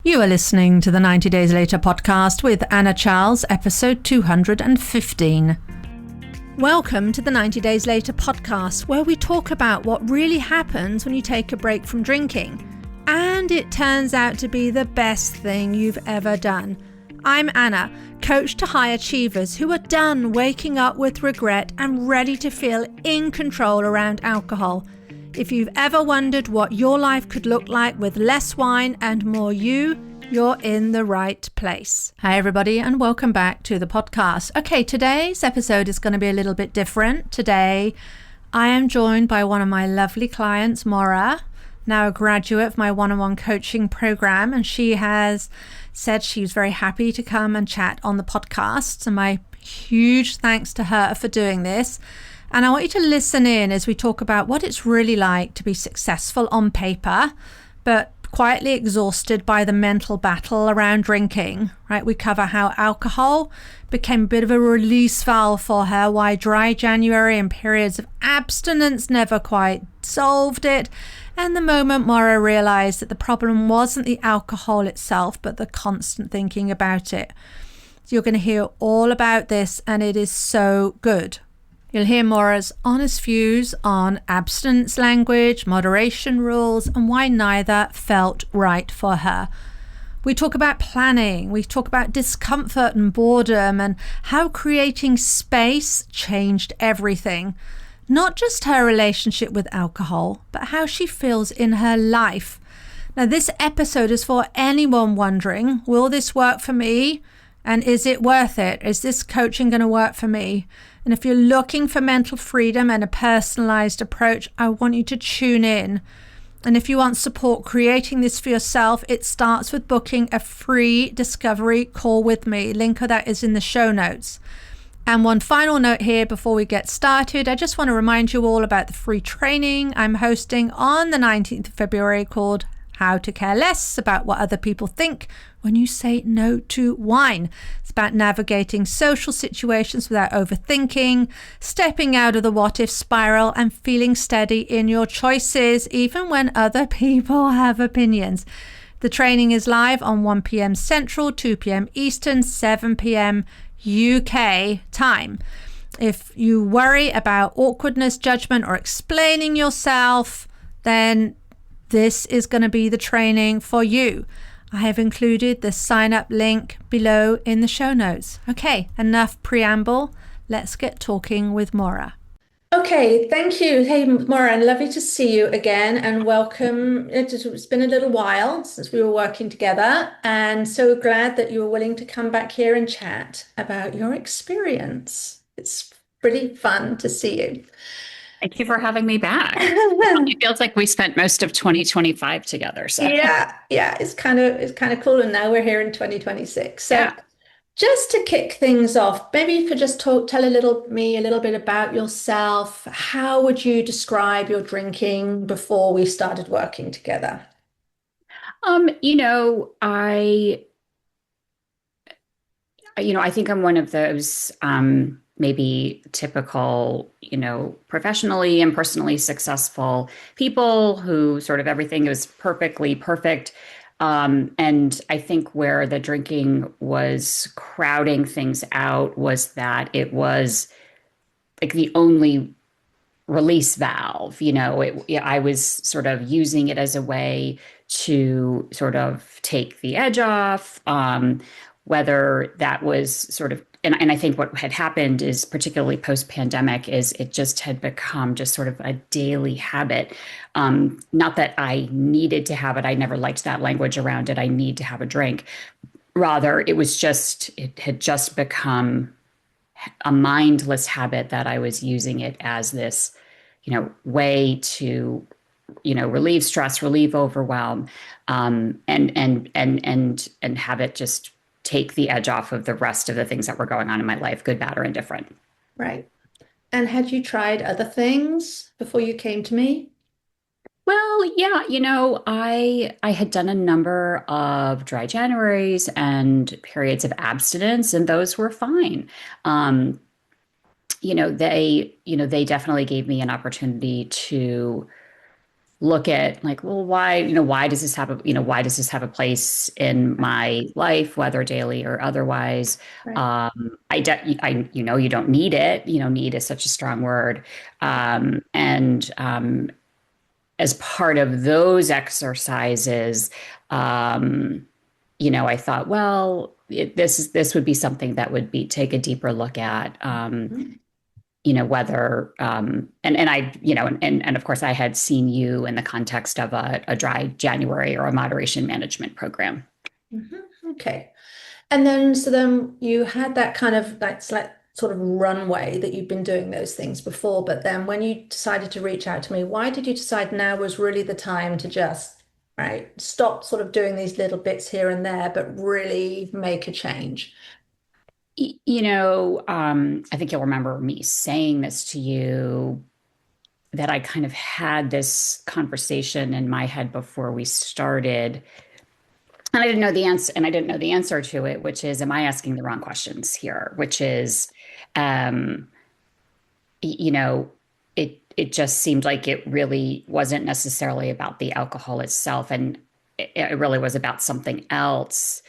You are listening to the 90 Days Later podcast with Anna Charles, episode 215. Welcome to the 90 Days Later podcast, where we talk about what really happens when you take a break from drinking. And it turns out to be the best thing you've ever done. I'm Anna, coach to high achievers who are done waking up with regret and ready to feel in control around alcohol. If you've ever wondered what your life could look like with less wine and more you, you're in the right place. Hi everybody and welcome back to the podcast. Okay, today's episode is going to be a little bit different. Today I am joined by one of my lovely clients, Moira, now a graduate of my one-on-one coaching program, and she has said she was very happy to come and chat on the podcast. So my huge thanks to her for doing this. And I want you to listen in as we talk about what it's really like to be successful on paper, but quietly exhausted by the mental battle around drinking, right? We cover how alcohol became a bit of a release valve for her, why dry January and periods of abstinence never quite solved it, and the moment Moira realized that the problem wasn't the alcohol itself, but the constant thinking about it. So you're going to hear all about this, and it is so good. You'll hear Moira's honest views on abstinence language, moderation rules, and why neither felt right for her. We talk about planning, we talk about discomfort and boredom, and how creating space changed everything. Not just her relationship with alcohol, but how she feels in her life. Now, this episode is for anyone wondering, will this work for me? And is it worth it? Is this coaching going to work for me? And if you're looking for mental freedom and a personalised approach, I want you to tune in. And if you want support creating this for yourself, it starts with booking a free discovery call with me. Link of that is in the show notes. And one final note here before we get started, I just want to remind you all about the free training I'm hosting on the 19th of February called How to Care Less About What Other People Think When You Say No to Wine. It's about navigating social situations without overthinking, stepping out of the what-if spiral, and feeling steady in your choices, even when other people have opinions. The training is live on 1 p.m. Central, 2 p.m. Eastern, 7 p.m. UK time. If you worry about awkwardness, judgment, or explaining yourself, then this is going to be the training for you. I have included the sign up link below in the show notes. Okay, enough preamble. Let's get talking with Moira. Okay, thank you. Hey, Moira, lovely to see you again and welcome. It's been a little while since we were working together, and so glad that you were willing to come back here and chat about your experience. It's pretty fun to see you. Thank you for having me back. It feels like we spent most of 2025 together. So yeah, it's kind of cool. And now we're here in 2026. So yeah. Just to kick things off, maybe you could just tell me a little bit about yourself. How would you describe your drinking before we started working together? I think I'm one of those maybe typical, professionally and personally successful people who sort of everything is perfectly perfect. And I think where the drinking was crowding things out was that it was like the only release valve. I was sort of using it as a way to sort of take the edge off, whether that was sort of, and I think what had happened is, particularly post-pandemic, is it just had become just sort of a daily habit. Not that I needed to have it. I never liked that language around it. I need to have a drink. Rather, it had just become a mindless habit that I was using it as this, way to, relieve stress, relieve overwhelm, and have it just take the edge off of the rest of the things that were going on in my life, good, bad, or indifferent. Right. And had you tried other things before you came to me? Well, yeah, I had done a number of dry Januaries and periods of abstinence, and those were fine. They definitely gave me an opportunity to look at like, well, why, why does this have why does this have a place in my life, whether daily or otherwise? Right. You don't need it. Need is such a strong word. And as part of those exercises, I thought, well, this would be something that would be take a deeper look at. Mhm. Whether and I and of course I had seen you in the context of a dry January or a moderation management program. Mhm. Okay. And then, so then you had that kind of like sort of runway that you've been doing those things before. But then when you decided to reach out to me, why did you decide now was really the time to just, right, stop sort of doing these little bits here and there, but really make a change? I think you'll remember me saying this to you, that I kind of had this conversation in my head before we started. And I didn't know the answer, and I didn't know the answer to it, which is, am I asking the wrong questions here? Which is, um, you know, it just seemed like it really wasn't necessarily about the alcohol itself, and it really was about something else.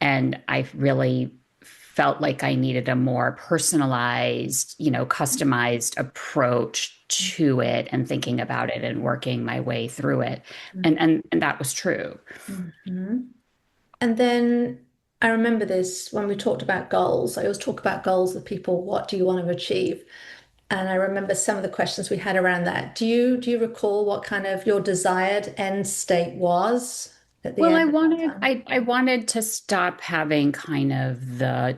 And I really felt like I needed a more personalized, customized approach to it and thinking about it and working my way through it. And that was true. Mhm. And then I remember this when we talked about goals. I always talk about goals with people. What do you want to achieve? And I remember some of the questions we had around that. Do you recall what kind of your desired end state was at the Well, end I of that wanted time? I wanted to stop having kind of the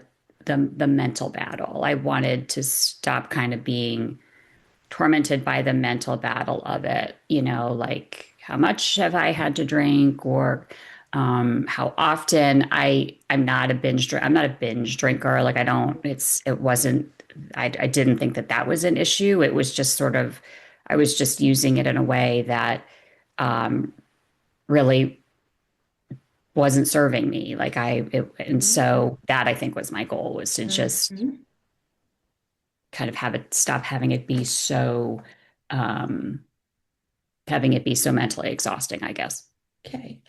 mental battle. I wanted to stop kind of being tormented by the mental battle of it, like how much have I had to drink, or how often. I'm not a binge drinker. Like, I don't, it wasn't, I didn't think that that was an issue. It was just sort of, I was just using it in a way that um, really wasn't serving me. And so that I think was my goal, was to just Mhm. kind of stop um, having it be so mentally exhausting, I guess. Okay.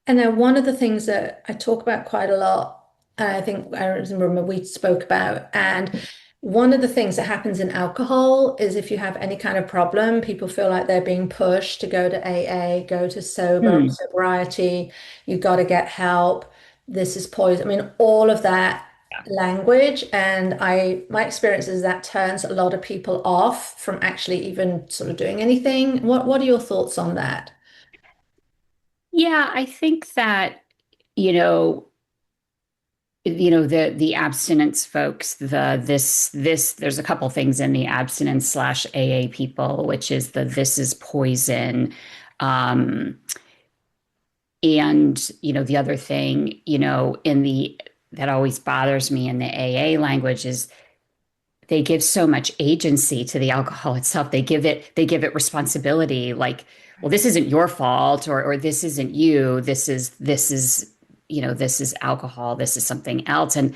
And then one of the things that I talk about quite a lot, and I think I remember we spoke about, and one of the things that happens in alcohol is if you have any kind of problem, people feel like they're being pushed to go to AA, go to Hmm. sobriety, you got to get help. This is poison. I mean, all of that language, and my experience is that turns a lot of people off from actually even sort of doing anything. What are your thoughts on that? Yeah, I think that, you know, the abstinence folks, there's a couple things in the abstinence slash AA people, which is this is poison. Um, and the other thing, in the that always bothers me in the AA language is they give so much agency to the alcohol itself. They give it responsibility, like, well, this isn't your fault, or this isn't you. This is alcohol. This is something else. And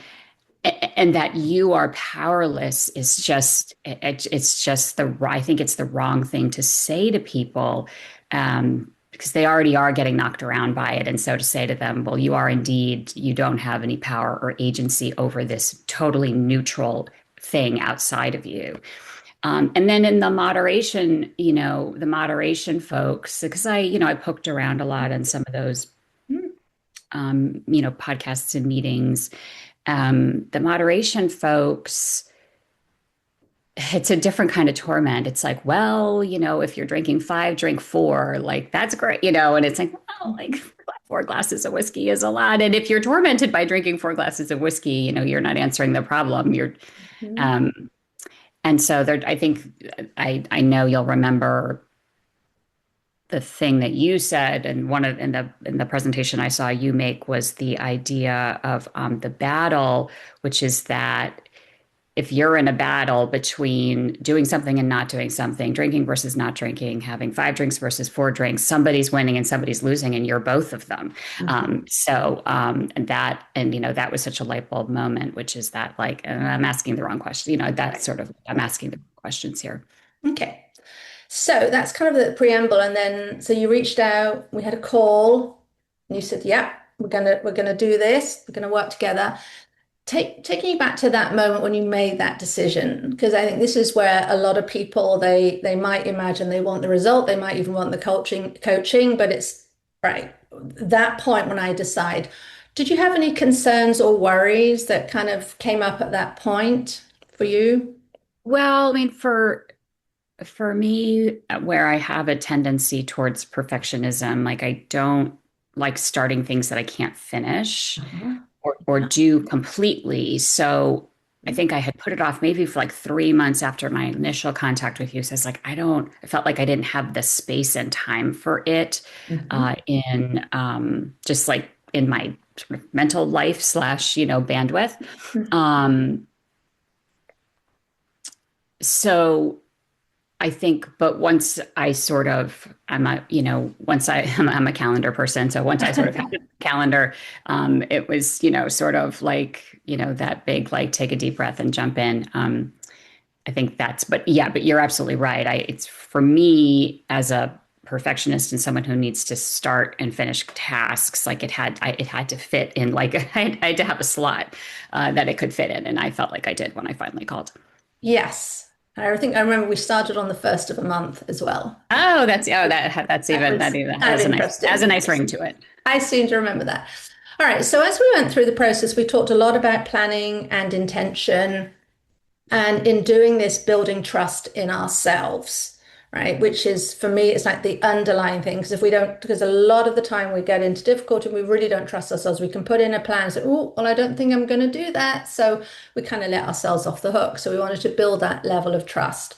that you are powerless is just it's just I think it's the wrong thing to say to people, because they already are getting knocked around by it. And so to say to them, well, you don't have any power or agency over this totally neutral thing outside of you. And then in the moderation folks, because I poked around a lot in some of those podcasts and meetings. The moderation folks, it's a different kind of torment. It's like, well, if you're drinking five, drink four, like that's great, and it's like, well, like four glasses of whiskey is a lot. And if you're tormented by drinking four glasses of whiskey, you're not answering the problem. Mhm. Um, and so there, I think I know you'll remember the thing that you said, and in the presentation I saw you make, was the idea of the battle, which is that if you're in a battle between doing something and not doing something, drinking versus not drinking, having five drinks versus four drinks, somebody's winning and somebody's losing, and you're both of them. And that was such a light bulb moment, which is that, like, and I'm asking the wrong question. That's sort of, I'm asking the questions here. Okay. So that's kind of the preamble. And then, so you reached out, we had a call, and you said, yeah, we're gonna do this, we're gonna work together. Taking you back to that moment when you made that decision, because I think this is where a lot of people they might imagine they want the result, they might even want the coaching, but it's right. That point when I decide, did you have any concerns or worries that kind of came up at that point for you? Well, I mean, for me, where I have a tendency towards perfectionism, like I don't like starting things that I can't finish Uh-huh. or do completely. So I think I had put it off maybe for like 3 months after my initial contact with you. So it's like I felt like I didn't have the space and time for it Mhm. in just like in my sort of mental life slash, bandwidth. Um, so I think, but once I sort of, I'm a, once I'm a calendar person. So once I sort of had a calendar, it was, sort of like, that big, like, take a deep breath and jump in. I think but yeah, but you're absolutely right. It's for me as a perfectionist and someone who needs to start and finish tasks, like it had to fit in, like I had to have a slot that it could fit in. And I felt like I did when I finally called. Yes. I think I remember we started on the first of a month as well. Oh, that's That even was that kind of has a interesting. nice ring to it. I seem to remember that. All right. So as we went through the process, we talked a lot about planning and intention, and in doing this, building trust in ourselves, right? Which is for me, it's like the underlying thing. Because if we don't, because a lot of the time we get into difficulty and we really don't trust ourselves. We can put in a plan and say, oh, well, I don't think I'm going to do that. So we kind of let ourselves off the hook. So we wanted to build that level of trust.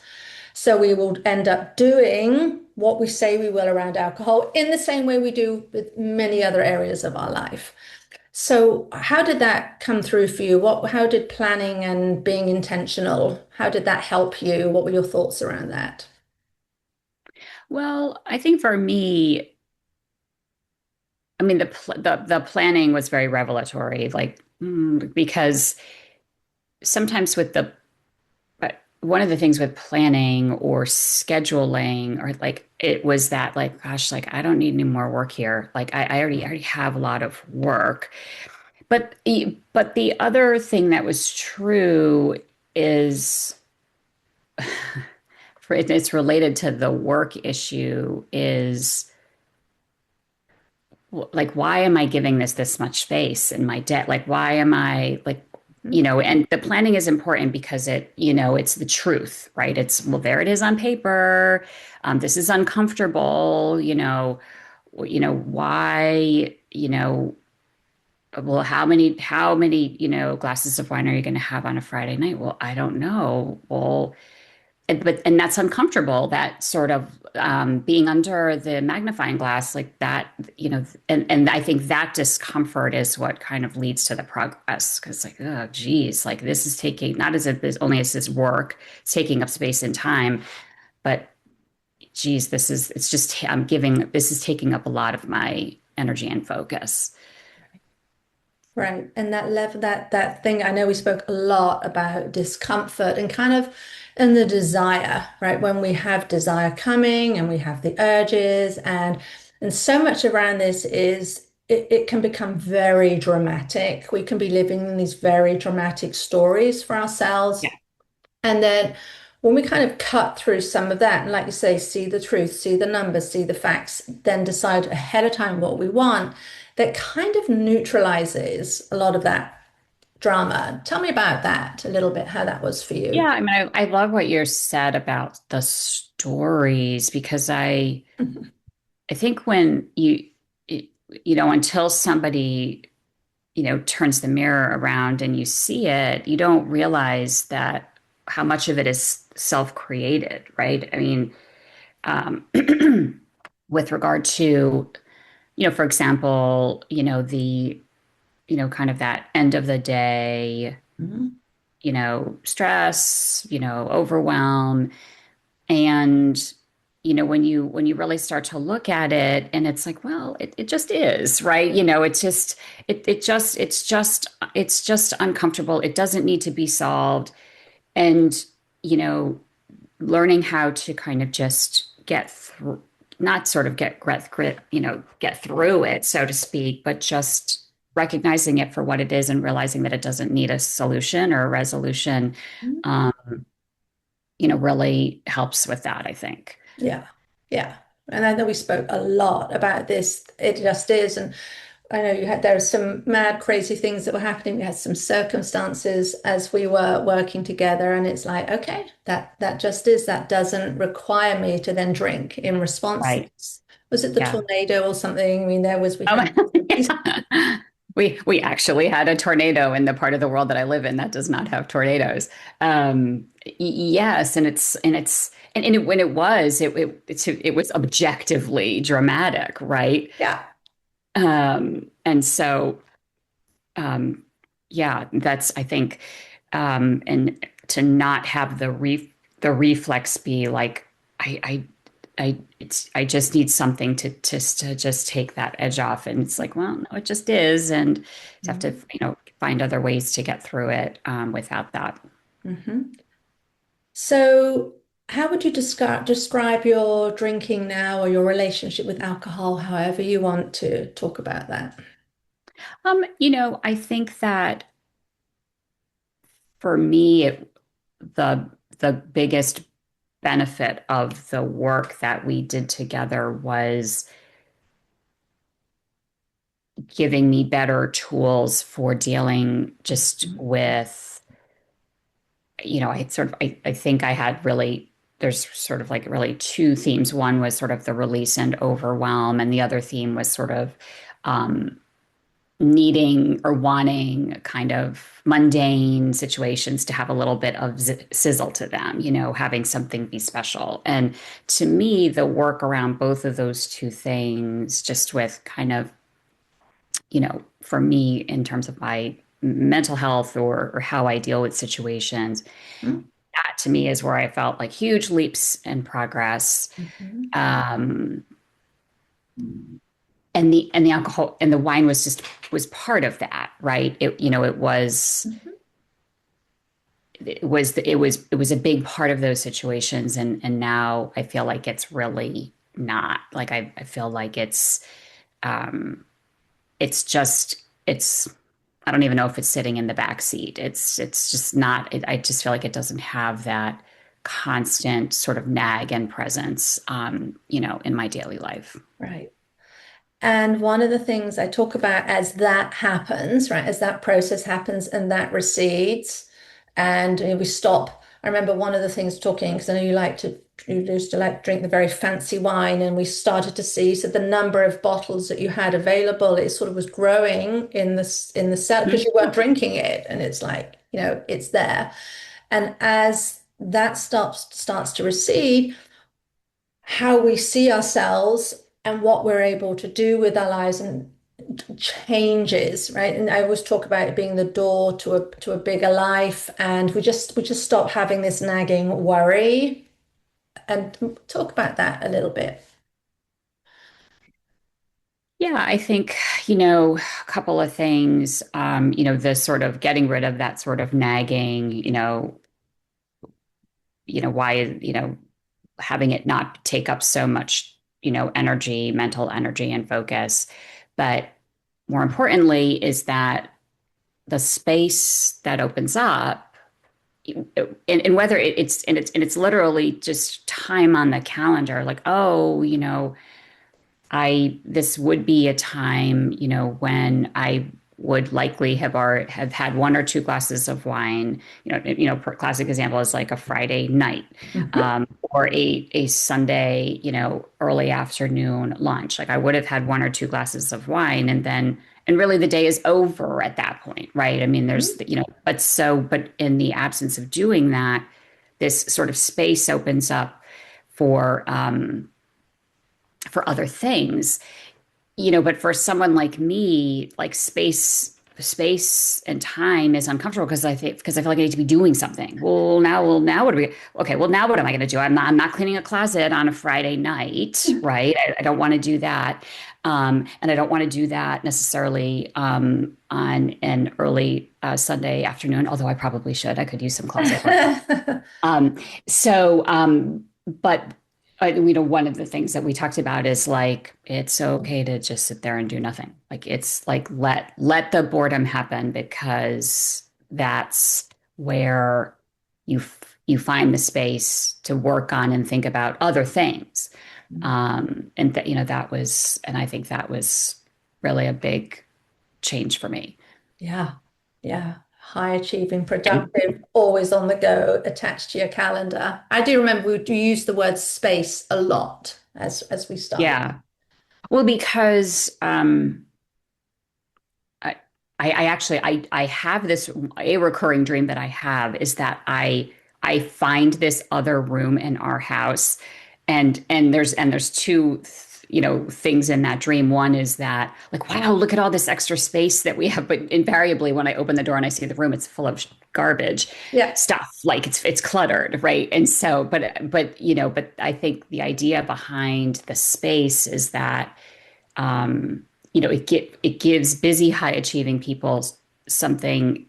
So we will end up doing what we say we will around alcohol in the same way we do with many other areas of our life. So how did that come through for you? How did planning and being intentional, how did that help you? What were your thoughts around that? Well, I think for me, I mean, the planning was very revelatory, like because sometimes one of the things with planning or scheduling or like it was that like gosh, like I don't need any more work here, like I already have a lot of work. But the other thing that was true is it's related to the work issue is like why am I giving this much space in my debt? Like why am I like and the planning is important because it's the truth, right? It's well, there it is on paper. This is uncomfortable, why, well, how many, glasses of wine are you going to have on a Friday night? Well, I don't know. Well, and that's uncomfortable, that sort of being under the magnifying glass like that, and I think that discomfort is what kind of leads to the progress, because like, oh geez, like this is taking, not as if it's only as this work, it's taking up space and time, but geez, it's just this is taking up a lot of my energy and focus. Right. And that level, that thing, I know we spoke a lot about discomfort and kind of and the desire, right? When we have desire coming and we have the urges and so much around this is it can become very dramatic. We can be living in these very dramatic stories for ourselves. And then when we kind of cut through some of that, and like you say, see the truth, see the numbers, see the facts, then decide ahead of time what we want, that kind of neutralizes a lot of that drama. Tell me about that a little bit, how that was for Yeah, you. I mean, I love what you said about the stories, because I think when until somebody, turns the mirror around and you see it, you don't realize that how much of it is self-created, right? I mean, um, with regard to, for example, kind of that end of the day, Mhm. stress, overwhelm. And when you really start to look at it, and it's like, well, it just is, right? It's just it's just uncomfortable. It doesn't need to be solved. And you know learning how to kind of just get through, not sort of get through it, so to speak, but just recognizing it for what it is and realizing that it doesn't need a solution or a resolution, um, really helps with that, I think. Yeah, yeah. And I know we spoke a lot about this. It just is. And I know there were some mad, crazy things that were happening. We had some circumstances as we were working together, and it's like, okay, that just is. That doesn't require me to then drink in response to Right. this. Was it the Yeah. tornado or something? I mean, we Um, had yeah. We actually had a tornado in the part of the world that I live in that does not have tornadoes. Yes, when it was objectively dramatic, right? yeah, And so um, yeah, that's I think, and to not have the reflex be like I just need something to just take that edge off, and it's like, well, no, it just is, and you have to find other ways to get through it without that. hmm. So, how would you describe your drinking now or your relationship with alcohol, however you want to talk about that? I think that for me, the the biggest benefit of the work that we did together was giving me better tools for dealing just with, I think I had really, there's sort of like really two themes. One was sort of the release and overwhelm, and the other theme was sort of um, needing or wanting kind of mundane situations to have a little bit of sizzle to them, having something be special. And to me, the work around both of those two things, just with kind of, for me, in terms of my mental health or how I deal with situations, Mm-hmm. that to me is where I felt like huge leaps in progress. Um, and the alcohol and the wine was part of that, right? Mm-hmm. It was a big part of those situations, and now I feel like it's really not. Like I feel like um it's I don't even know if it's sitting in the back seat. It's just not. I just feel like it doesn't have that constant sort of nag and presence, in my daily life. Right. And one of the things I talk about as that happens, right, as that process happens and that recedes, and we stop. I remember one of the things talking, because I know you used to like drink the very fancy wine, and we started to see so the number of bottles that you had available, it sort of was growing in the set because you weren't drinking it, and it's like, it's there. And as that starts to recede, how we see ourselves and what we're able to do with our lives and changes, right? And I always talk about it being the door to a bigger life, and we just stop having this nagging worry and talk about that a little bit. Yeah, I think, a couple of things, the sort of getting rid of that sort of nagging, why, having it not take up so much, energy, mental energy and focus. But more importantly is that the space that opens up, and whether it's literally just time on the calendar, like, oh, this would be a time, when I would likely have had one or two glasses of wine. Classic example is like a Friday night, Mhm. or a Sunday, early afternoon lunch. Like I would have had one or two glasses of wine, and really the day is over at that point, right? I mean, Mhm. but in the absence of doing that, this sort of space opens up for um, for other things. But for someone like me, like space space and time is uncomfortable because I feel like I need to be doing something. Well, now what do we? Okay, well, now what am I going to do? I'm not cleaning a closet on a Friday night, right? I don't want to do that, and I don't want to do that necessarily on an early Sunday afternoon. Although I probably should. I could use some closet work. Um, but one of the things that we talked about is like it's okay to just sit there and do nothing. Like it's like let the boredom happen because that's where you find the space to work on and think about other things. And that that was, and I think that was really a big change for me. Yeah. Yeah. High achieving, And productive, always on the go, attached to your calendar. I do remember we do use the word space a lot as we started. yeah, well, because I, I actually I have this a recurring dream that I have is that I find this other room in our house, and there's two things in that dream. One is that like wow, look at all this extra space that we have, but invariably when I open the door and I see the room, it's full of garbage Yeah. stuff, like it's cluttered, right? And so, but I think the idea behind the space is that it gives busy, high achieving people something.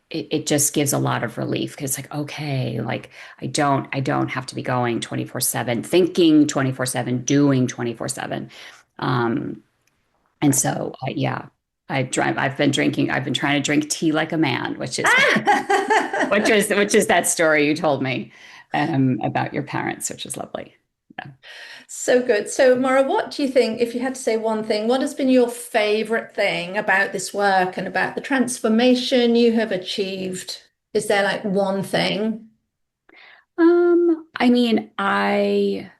It just gives a lot of relief because it's like, okay, like I don't have to be going 24/7, thinking 24/7, doing 24/7. Um, and so, yeah, I've been trying to drink tea like a man, which is, which is that story you told me, about your parents, which is lovely. Yeah. So good. So, Maura, what do you think, if you had to say one thing, what has been your favorite thing about this work and about the transformation you have achieved? Is there like one thing? I mean, I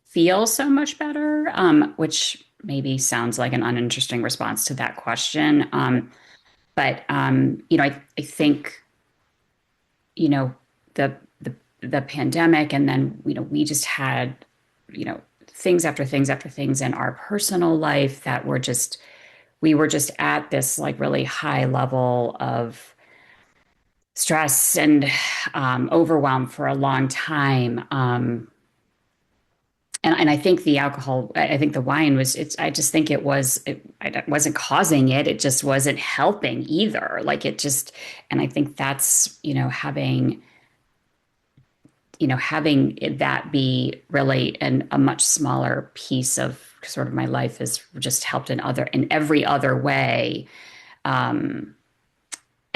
feel so much better, which maybe sounds like an uninteresting response to that question. But I think you know the the pandemic, and then we just had things after things after things in our personal life that were just we were just at this like really high level of stress and overwhelm for a long time. And I think the alcohol, I think the wine was, I just think I wasn't causing it. It just wasn't helping either. Like it just, and I think that's, having that be really a much smaller piece of sort of my life has just helped in every other way. Um,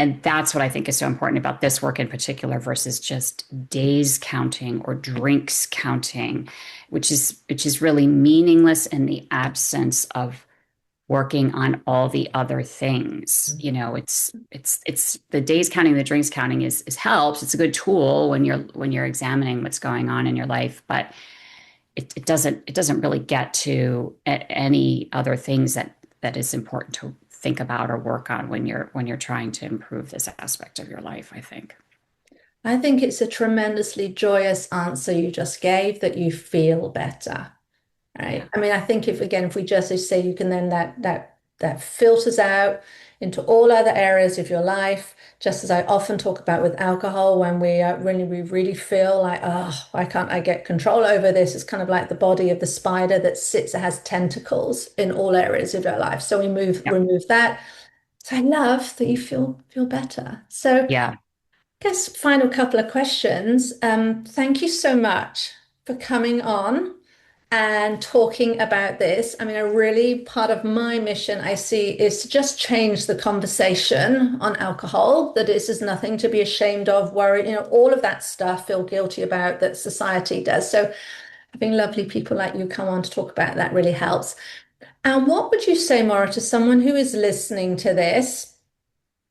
and that's what I think is so important about this work in particular versus just days counting or drinks counting, which is really meaningless in the absence of working on all the other things. It's the days counting, the drinks counting is helps. It's a good tool when you're examining what's going on in your life, but it doesn't really get to any other things that is important to think about or work on when you're trying to improve this aspect of your life, I think. I think it's a tremendously joyous answer you just gave that you feel better. Yeah. Right. I mean, I think if we just say you can then that filters out into all other areas of your life, just as I often talk about with alcohol, when we really feel like, oh, why can't I get control over this? It's kind of like the body of the spider that sits, that has tentacles in all areas of your life. So we Yeah. remove that. So I love that you feel better. So I Yeah. guess final couple of questions. Thank you so much for coming on and talking about this. I mean, a really part of my mission I see is to just change the conversation on alcohol, that this is nothing to be ashamed of, worry, all of that stuff, feel guilty about that society does. So having lovely people like you come on to talk about that really helps. And what would you say, Maura, to someone who is listening to this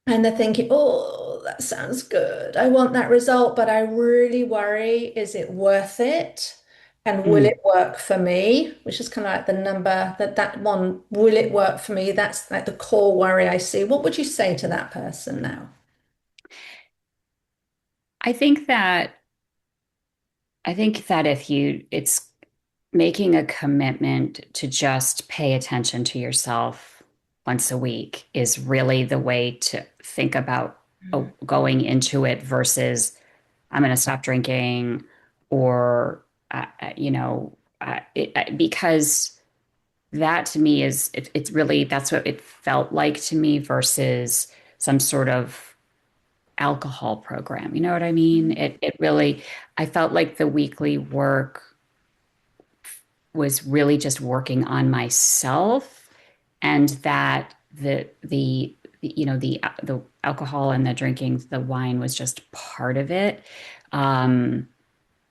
and they're thinking, oh, that sounds good. I want that result, but I really worry, is it worth it? And will Mm. it work for me? Which is kind of like the number that one, will it work for me? That's like the core worry I see. What would you say to that person now? I think that if it's making a commitment to just pay attention to yourself once a week is really the way to think about going into it versus I'm going to stop drinking or, because that to me it's really, that's what it felt like to me versus some sort of alcohol program. You know what I mean? It really, I felt like the weekly work was really just working on myself, and that the alcohol and the drinking, the wine was just part of it. And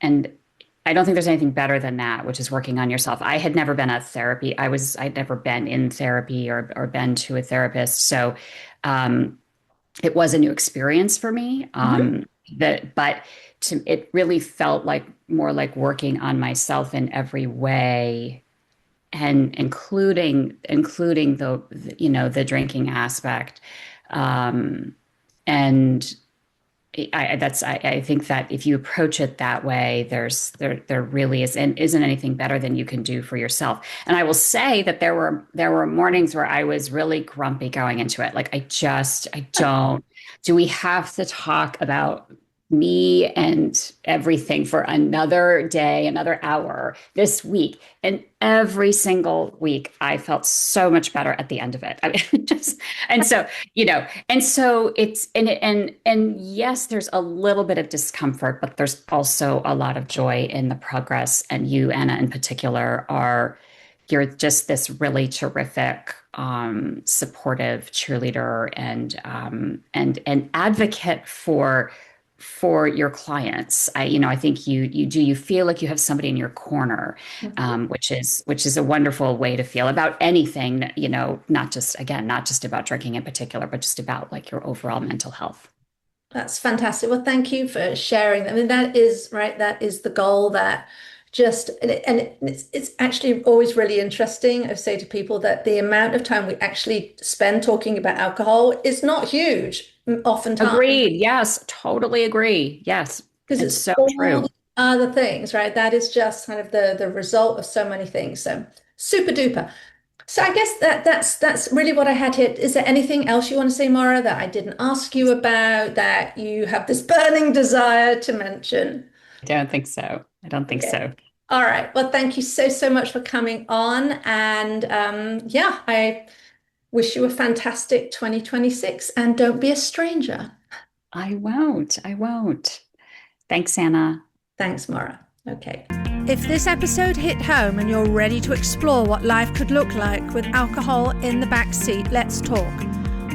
I don't think there's anything better than that, which is working on yourself. I had never been I'd never been in therapy or been to a therapist. So, it was a new experience for me. It really felt like more like working on myself in every way, and including the drinking aspect. And I think that if you approach it that way, there really isn't anything better than you can do for yourself. And I will say that there were mornings where I was really grumpy going into it. Like I don't. Do we have to talk about me and everything for another day, another hour this week? And every single week, I felt so much better at the end of it. I mean, and yes, there's a little bit of discomfort, but there's also a lot of joy in the progress. And you, Anna, in particular, you're just this really terrific, supportive cheerleader and advocate for your clients. I think you feel like you have somebody in your corner, which is a wonderful way to feel about anything, not just about drinking in particular, but just about like your overall mental health. That's fantastic. Well, thank you for sharing. I mean, that is right. That is the goal. It's actually always really interesting. I say to people that the amount of time we actually spend talking about alcohol is not huge. Oftentimes. Agreed. Yes, totally agree. Yes, because it's so all true. the other things, right? That is just kind of the result of so many things. So super duper. So I guess that's really what I had here. Is there anything else you want to say, Moira, that I didn't ask you about that you have this burning desire to mention? I don't think so. So. All right. Well, thank you so much for coming on. And I wish you a fantastic 2026, and don't be a stranger. I won't. Thanks, Anna. Thanks, Moira. Okay. If this episode hit home and you're ready to explore what life could look like with alcohol in the back seat, let's talk.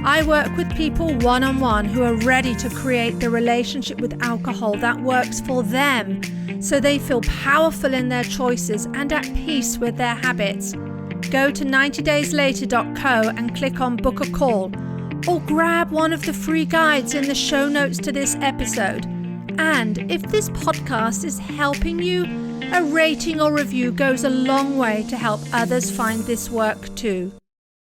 I work with people one-on-one who are ready to create the relationship with alcohol that works for them, so they feel powerful in their choices and at peace with their habits. Go to 90dayslater.co and click on book a call, or grab one of the free guides in the show notes to this episode. And if this podcast is helping you, a rating or review goes a long way to help others find this work too.